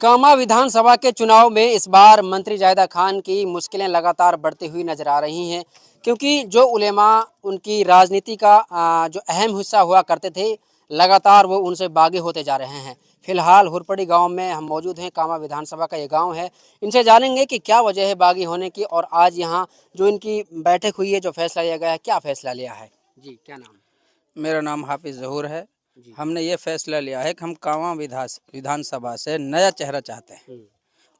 कामा विधानसभा के चुनाव में इस बार मंत्री जायदा खान की मुश्किलें लगातार बढ़ती हुई नजर आ रही हैं, क्योंकि जो उलेमा उनकी राजनीति का जो अहम हिस्सा हुआ करते थे, लगातार वो उनसे बागी होते जा रहे हैं। फिलहाल हुरपड़ी गांव में हम मौजूद हैं। कामा विधानसभा का ये गांव है। इनसे जानेंगे कि क्या वजह है बागी होने की, और आज यहाँ जो इनकी बैठक हुई है, जो फैसला लिया गया है, क्या फैसला लिया है। जी, क्या नाम है? मेरा नाम हाफिज ज़हूर है। जी। हमने ये फैसला लिया है कि हम कांवा विधानसभा से नया चेहरा चाहते हैं,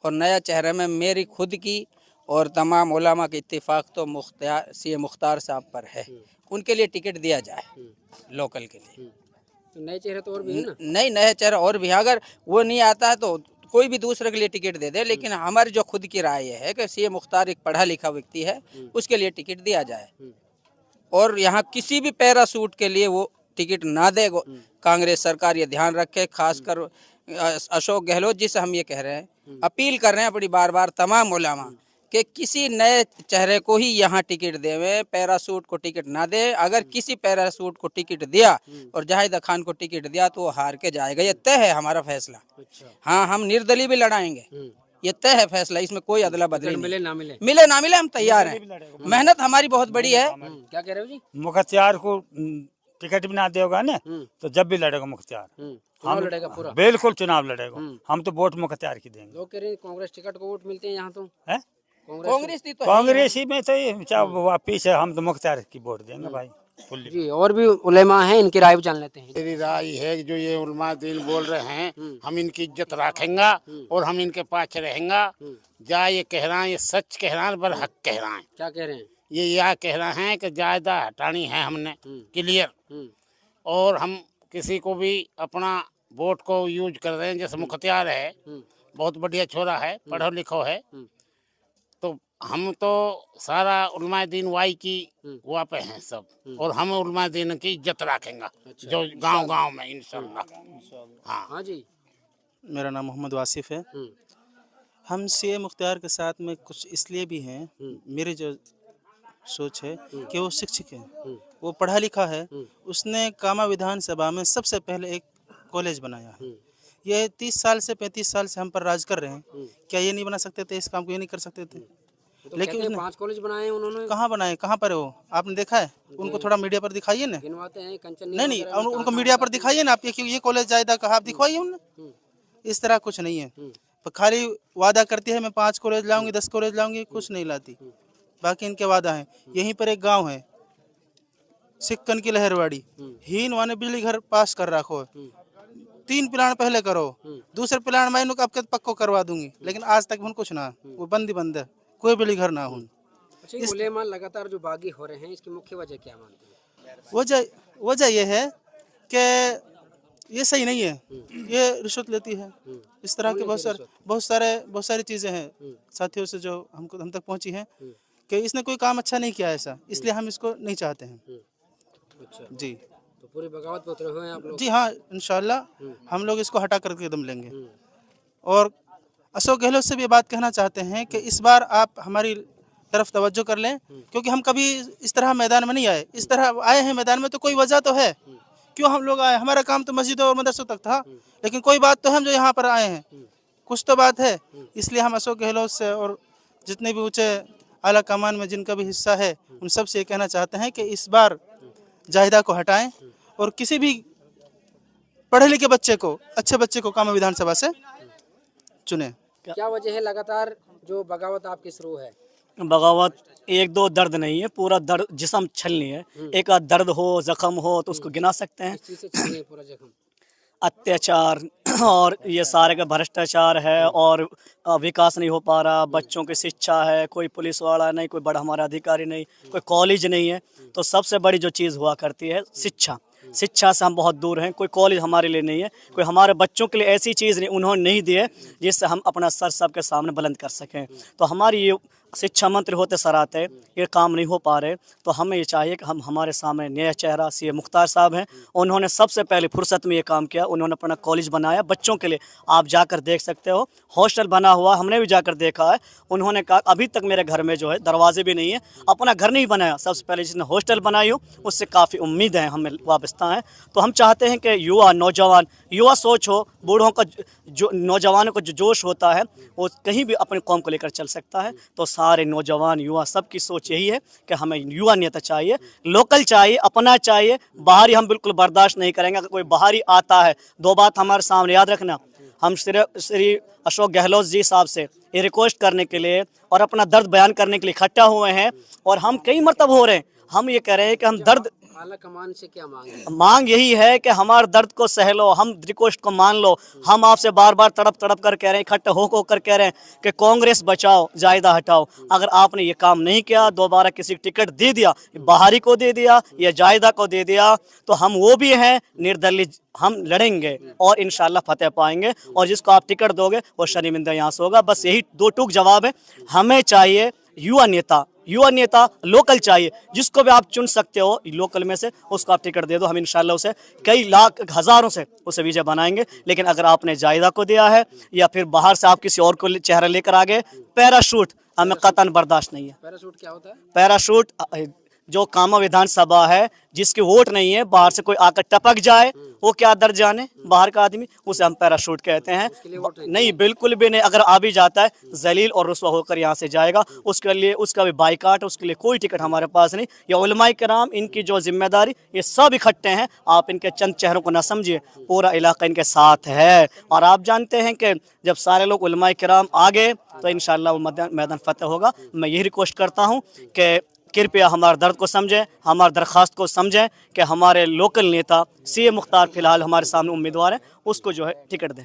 और नया चेहरे में मेरी खुद की और तमाम उलमा के इत्तेफाक तो मुख्तार साहब पर है। उनके लिए टिकट दिया जाए लोकल के लिए। तो नए चेहरे तो और भी है ना? नहीं, नए चेहरा और भी, अगर वो नहीं आता है तो कोई भी दूसरे के लिए टिकट दे दे, लेकिन हमारी जो खुद की राय है कि सीए मुख्तार एक पढ़ा लिखा व्यक्ति है, उसके लिए टिकट दिया जाए। और यहाँ किसी भी पैरासूट के लिए वो टिकट ना दे। कांग्रेस सरकार ये ध्यान रखे, खासकर अशोक गहलोत जी से हम ये कह रहे हैं, अपील कर रहे हैं अपनी बार बार तमाम उलमा कि किसी नए चेहरे को ही यहाँ टिकट देवे, पैरासूट को टिकट ना दे। अगर किसी पैरासूट को टिकट दिया और जाहिदा खान को टिकट दिया तो वो हार के जाएगा। ये तय है हमारा फैसला। हाँ, हम निर्दलीय भी लड़ाएंगे, ये तय है फैसला, इसमें कोई अदला बदली नहीं। मिले ना मिले, मिले ना मिले, हम तैयार हैं। मेहनत हमारी बहुत बड़ी है। क्या कह रहे हो जी? मुख्तियार को टिकट भी ना देगा ना तो जब भी लड़ेगा मुख्तियार, चुनाव लड़ेगा पूरा। बिल्कुल चुनाव लड़ेगा। हम तो वोट मुख्तियार की देंगे। लोग कह रहे हैं कांग्रेस टिकट को वोट मिलते हैं यहाँ तो है कांग्रेस थी तो कांग्रेसी में तो चाहे वापिस है, हम तो मुख्तियार की वोट देंगे भाई। जी। और भी उलेमा हैं, इनकी राय भी जान लेते हैं। मेरी राय है कि जो ये उलमा दीन बोल रहे हैं, हम इनकी इज्जत रखेंगे और हम इनके पास रहेंगे। जा ये कह रहे हैं, ये सच कह रहे हैं, पर हक कह रहे हैं। क्या कह रहे हैं? ये यह कह रहे हैं कि जायदा हटानी है हमने क्लियर, और हम किसी को भी अपना वोट को यूज कर रहे हैं। जैसे मुख्तियार है, बहुत बढ़िया छोरा है, पढ़ो लिखो है, तो हम तो सारा उलमा दीन वाई की हुआ पे हैं सब, और हम उलमा दीन की इज्जत रखेंगे जो गांव गांव में इंशाल्लाह। हाँ जी। मेरा नाम मोहम्मद वासिफ है। हम सीए मुख्तियार के साथ में कुछ इसलिए भी हैं, मेरी जो सोच है कि वो शिक्षक है, वो पढ़ा लिखा है। उसने कामा विधानसभा में सबसे पहले एक कॉलेज बनाया है। ये 30 साल से 35 साल से हम पर राज कर रहे हैं। क्या ये नहीं बना सकते थे? इस काम को ये नहीं कर सकते थे? तो लेकिन उसने 5 कॉलेज बनाए हैं उन्होंने। कहाँ बनाए? कहाँ पर है वो? आपने देखा है? उनको थोड़ा मीडिया पर दिखाइए ना। गिनवाते हैं कंचन नहीं, उनको मीडिया पर दिखाइए ना आप, ये कॉलेज जायदा कहा, आप दिखवाइए उन्हें। इस तरह कुछ नहीं है। पर खाली वादा करती है मैं 5 कॉलेज लाऊंगी, 10 कॉलेज लाऊंगी, कुछ नहीं लाती। बाकी इनके वादा है। यहीं पर एक गांव है सिक्कन की लहरवाड़ी, हीन वाने बिजली घर पास कर रखो, 3 प्लान पहले करो, दूसरे प्लान मैं अब पक्को करवा दूंगी, लेकिन आज तक उनको कुछ ना, वो बंद ही बंद है, कोई बिजली घर ना हो। इस उलेमा लगातार जो बागी हो रहे हैं, इसकी मुख्य वजह क्या मानते हैं? वजह ये है कि ये सही नहीं है, ये रिश्वत लेती है। इस तरह के बहुत सारी चीजें हैं साथियों से जो हम तक पहुंची हैं कि इसने कोई काम अच्छा नहीं किया ऐसा, इसलिए हम इसको नहीं चाहते हैं। अच्छा जी। तो पूरी बगावत पे उतरे हुए हैं आप लोग? जी हाँ, इंशाल्लाह हम लोग इसको हटा करके कदम लेंगे। और अशोक गहलोत से भी ये बात कहना चाहते हैं कि इस बार आप हमारी तरफ तवज्जो कर लें, क्योंकि हम कभी इस तरह मैदान में नहीं आए। इस तरह आए हैं मैदान में तो कोई वजह तो है, क्यों हम लोग आए। हमारा काम तो मस्जिदों और मदरसों तक था, लेकिन कोई बात तो है हम जो यहाँ पर आए हैं, कुछ तो बात है। इसलिए हम अशोक गहलोत से और जितने भी ऊँचे आला कमान में जिनका भी हिस्सा है, उन सब से ये कहना चाहते हैं कि इस बार जाहिदा को हटाएं और किसी भी पढ़े लिखे बच्चे को, अच्छे बच्चे को कामा विधानसभा से चुने। क्या वजह है लगातार जो बगावत आपकी शुरू है? बगावत एक दो दर्द नहीं है, पूरा दर्द जिस्म छलनी है। एक आध दर्द हो, जख्म हो तो उसको गिना सकते हैं। किस चीज़ से छलनी है पूरा जख्म? अत्याचार और ये सारे का भ्रष्टाचार है, और विकास नहीं हो पा रहा। बच्चों की शिक्षा है, कोई पुलिस वाला नहीं, कोई बड़ा हमारा अधिकारी नहीं, कोई कॉलेज नहीं है। तो सबसे बड़ी जो चीज़ हुआ करती है शिक्षा। शिक्षा से हम बहुत दूर हैं। कोई कॉलेज हमारे लिए नहीं है, कोई हमारे बच्चों के लिए ऐसी चीज़ नहीं उन्होंने नहीं दी है जिससे हम अपना सर सबके सामने बुलंद कर सकें। तो हमारी ये शिक्षा मंत्री होते सराहते ये काम नहीं हो पा रहे, तो हमें ये चाहिए कि हम हमारे सामने नया चेहरा सीए मुख्तार साहब हैं। उन्होंने सबसे पहले फुर्सत में ये काम किया, उन्होंने अपना कॉलेज बनाया बच्चों के लिए, आप जाकर देख सकते हो, हॉस्टल बना हुआ, हमने भी जाकर देखा है। उन्होंने कहा अभी तक मेरे घर में जो है दरवाजे भी नहीं है, अपना घर नहीं बनाया, सबसे पहले जिसने हॉस्टल बनाई हो उससे काफ़ी उम्मीद है, हमें वाबस्ता है। तो हम चाहते हैं कि युवा नौजवान युवा सोच हो, बूढ़ों का जो नौजवानों का जो जोश होता है वो कहीं भी अपनी कौम को लेकर चल सकता है। तो सारे नौजवान युवा सबकी सोच यही है कि हमें युवा नेता चाहिए, लोकल चाहिए, अपना चाहिए, बाहरी हम बिल्कुल बर्दाश्त नहीं करेंगे। अगर कोई बाहरी आता है, दो बात हमारे सामने याद रखना, हम श्री अशोक गहलोत जी साहब से ये रिक्वेस्ट करने के लिए और अपना दर्द बयान करने के लिए इकट्ठा हुए हैं, और हम कई मरतब हो रहे हैं, हम ये कह रहे हैं कि हम दर्द आला कमान से क्या मांग है? मांग यही है कि हमारे दर्द को सह लो, हम रिक्वेस्ट को मान लो। हम आपसे बार बार तड़प तड़प कर कह रहे हैं, इकट्ठे होकर कह रहे हैं कि कांग्रेस बचाओ, जायदा हटाओ। अगर आपने ये काम नहीं किया, दोबारा किसी टिकट दे दिया, बाहरी को दे दिया या जायदा को दे दिया, तो हम वो भी हैं निर्दलीय, हम लड़ेंगे और इंशाल्लाह फतेह पाएंगे। और जिसको आप टिकट दोगे वो शर्मिंदा यहाँ से होगा। बस यही दो टूक जवाब है, हमें चाहिए युवा नेता लोकल चाहिए, जिसको भी आप चुन सकते हो लोकल में से, उसको आप टिकट दे दो, हम इंशाल्लाह उसे कई लाख हज़ारों से उसे विजय बनाएंगे। लेकिन अगर आपने जायदा को दिया है या फिर बाहर से आप किसी और को चेहरा लेकर आ गए, पैराशूट हमें कतन बर्दाश्त नहीं है। पैराशूट क्या होता है? पैराशूट जो कामा विधानसभा है, जिसकी वोट नहीं है, बाहर से कोई आकर टपक जाए, वो क्या दर जाने, बाहर का आदमी, उसे हम पैराशूट कहते हैं। नहीं, बिल्कुल भी नहीं। अगर आ भी जाता है, जलील और रुस्वा होकर यहाँ से जाएगा, उसके लिए उसका भी बाइकाट, उसके लिए कोई टिकट हमारे पास नहीं। ये उलमाए किराम, इनकी जो जिम्मेदारी, ये सब इकट्ठे हैं, आप इनके चंद चेहरों को ना समझिए, पूरा इलाका इनके साथ है। और आप जानते हैं कि जब सारे लोग उलमाए किराम आ गए तो इंशाअल्लाह वो मैदान फतेह होगा। मैं यही रिक्वेस्ट करता हूँ कि कृपया हमारे दर्द को समझें, हमारी दरख्वास्त को समझें कि हमारे लोकल नेता सीए मुख्तार फ़िलहाल हमारे सामने उम्मीदवार हैं, उसको जो है टिकट दें।